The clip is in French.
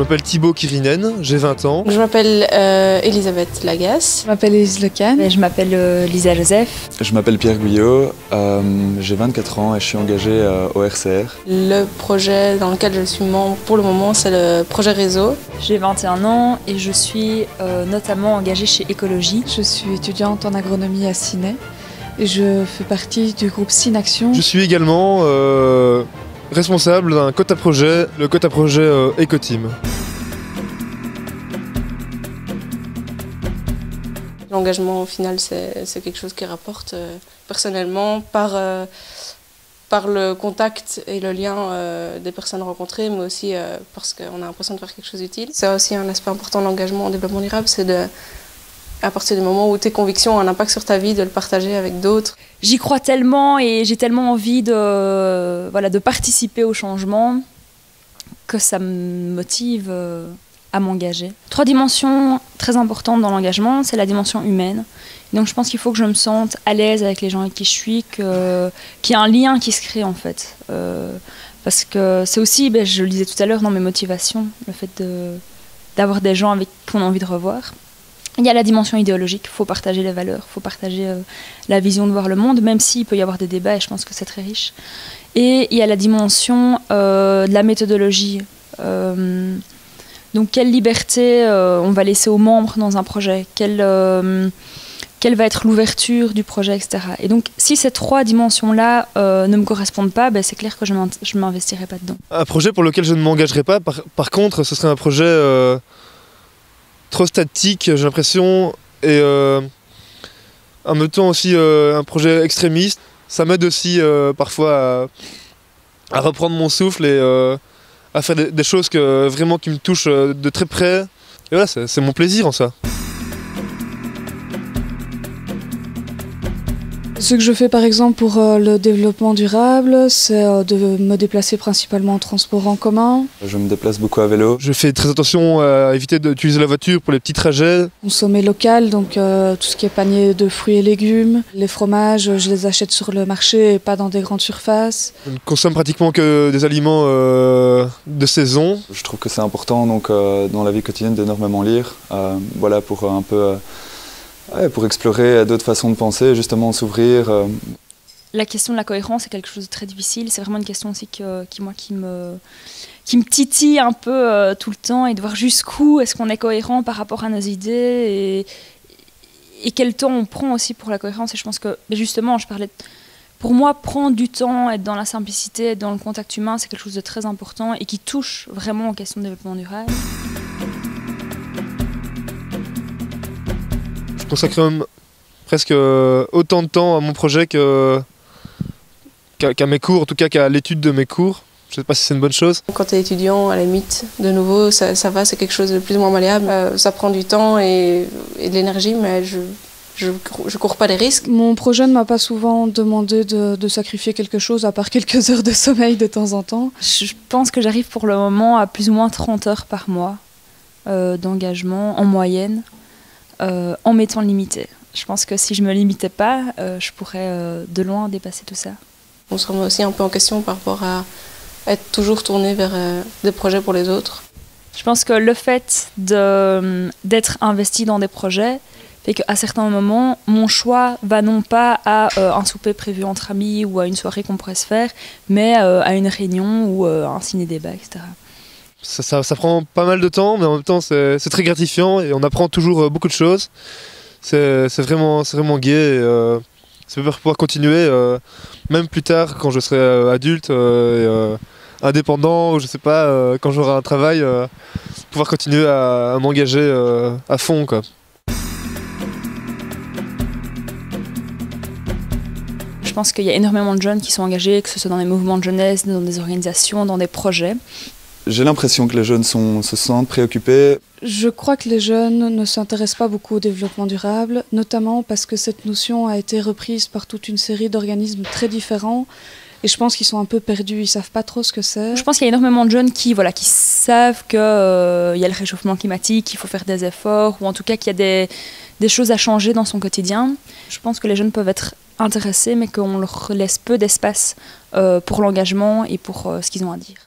m'appelle Thibaut Kirinen, j'ai 20 ans. Je m'appelle Elisabeth Lagasse. Je m'appelle Elise Lecan. Je m'appelle Lisa Joseph. Je m'appelle Pierre Guyot, j'ai 24 ans et je suis engagé au RCR. Le projet dans lequel je suis membre pour le moment, c'est le projet réseau. J'ai 21 ans et je suis notamment engagée chez Écologie. Je suis étudiante en agronomie à Ciney et je fais partie du groupe Synaction. Je suis également responsable d'un quota projet, le quota projet Ecoteam. L'engagement au final, c'est quelque chose qui rapporte personnellement par le contact et le lien des personnes rencontrées, mais aussi parce qu'on a l'impression de faire quelque chose d'utile. C'est aussi un aspect important de l'engagement en développement durable, c'est à partir du moment où tes convictions ont un impact sur ta vie, de le partager avec d'autres. J'y crois tellement et j'ai tellement envie de participer au changement que ça me motive à m'engager. 3 dimensions très importantes dans l'engagement, c'est la dimension humaine. Donc je pense qu'il faut que je me sente à l'aise avec les gens avec qui je suis, qu'il y ait un lien qui se crée en fait. Parce que c'est aussi, je le disais tout à l'heure, dans mes motivations, le fait d'avoir des gens avec qui on a envie de revoir. Il y a la dimension idéologique, il faut partager les valeurs, il faut partager la vision de voir le monde, même s'il peut y avoir des débats, et je pense que c'est très riche. Et il y a la dimension de la méthodologie. Donc quelle liberté on va laisser aux membres dans un projet, quelle va être l'ouverture du projet, etc. Et donc si ces 3 dimensions-là ne me correspondent pas, c'est clair que je ne m'investirai pas dedans. Un projet pour lequel je ne m'engagerai pas, par contre, ce serait un projet trop statique, j'ai l'impression, et en même temps aussi un projet extrémiste. Ça m'aide aussi parfois à reprendre mon souffle et à faire des choses vraiment qui me touchent de très près. Et voilà, c'est mon plaisir en ça. Ce que je fais par exemple pour le développement durable, c'est de me déplacer principalement en transport en commun. Je me déplace beaucoup à vélo. Je fais très attention à éviter d'utiliser la voiture pour les petits trajets. Consommer local, donc tout ce qui est panier de fruits et légumes. Les fromages, je les achète sur le marché et pas dans des grandes surfaces. Je ne consomme pratiquement que des aliments de saison. Je trouve que c'est important donc, dans la vie quotidienne d'énormément lire, voilà, pour un peu... pour explorer d'autres façons de penser, justement s'ouvrir. La question de la cohérence est quelque chose de très difficile. C'est vraiment une question aussi qui me titille un peu tout le temps, et de voir jusqu'où est-ce qu'on est cohérent par rapport à nos idées et quel temps on prend aussi pour la cohérence. Et je pense que justement, pour moi, prendre du temps, être dans la simplicité, être dans le contact humain, c'est quelque chose de très important et qui touche vraiment aux questions de développement durable. Je consacre même presque autant de temps à mon projet qu'à mes cours, en tout cas qu'à l'étude de mes cours. Je ne sais pas si c'est une bonne chose. Quand tu es étudiant, à la limite, de nouveau, ça va, c'est quelque chose de plus ou moins malléable. Ça prend du temps et de l'énergie, mais je cours pas des risques. Mon projet ne m'a pas souvent demandé de sacrifier quelque chose, à part quelques heures de sommeil de temps en temps. Je pense que j'arrive pour le moment à plus ou moins 30 heures par mois d'engagement en moyenne. En m'étant limitée. Je pense que si je ne me limitais pas, je pourrais de loin dépasser tout ça. On se remet aussi un peu en question par rapport à être toujours tourné vers des projets pour les autres. Je pense que le fait d'être investi dans des projets fait qu'à certains moments, mon choix va non pas à un souper prévu entre amis ou à une soirée qu'on pourrait se faire, mais à une réunion ou un ciné-débat, etc. Ça prend pas mal de temps, mais en même temps c'est très gratifiant et on apprend toujours beaucoup de choses. C'est vraiment gai et ça peut pouvoir continuer même plus tard quand je serai adulte et indépendant, ou je sais pas, quand j'aurai un travail, pouvoir continuer à m'engager à fond, quoi. Je pense qu'il y a énormément de jeunes qui sont engagés, que ce soit dans des mouvements de jeunesse, dans des organisations, dans des projets. J'ai l'impression que les jeunes se sentent préoccupés. Je crois que les jeunes ne s'intéressent pas beaucoup au développement durable, notamment parce que cette notion a été reprise par toute une série d'organismes très différents. Et je pense qu'ils sont un peu perdus, ils ne savent pas trop ce que c'est. Je pense qu'il y a énormément de jeunes qui savent qu'il y a le réchauffement climatique, qu'il faut faire des efforts, ou en tout cas qu'il y a des choses à changer dans son quotidien. Je pense que les jeunes peuvent être intéressés, mais qu'on leur laisse peu d'espace pour l'engagement et pour ce qu'ils ont à dire.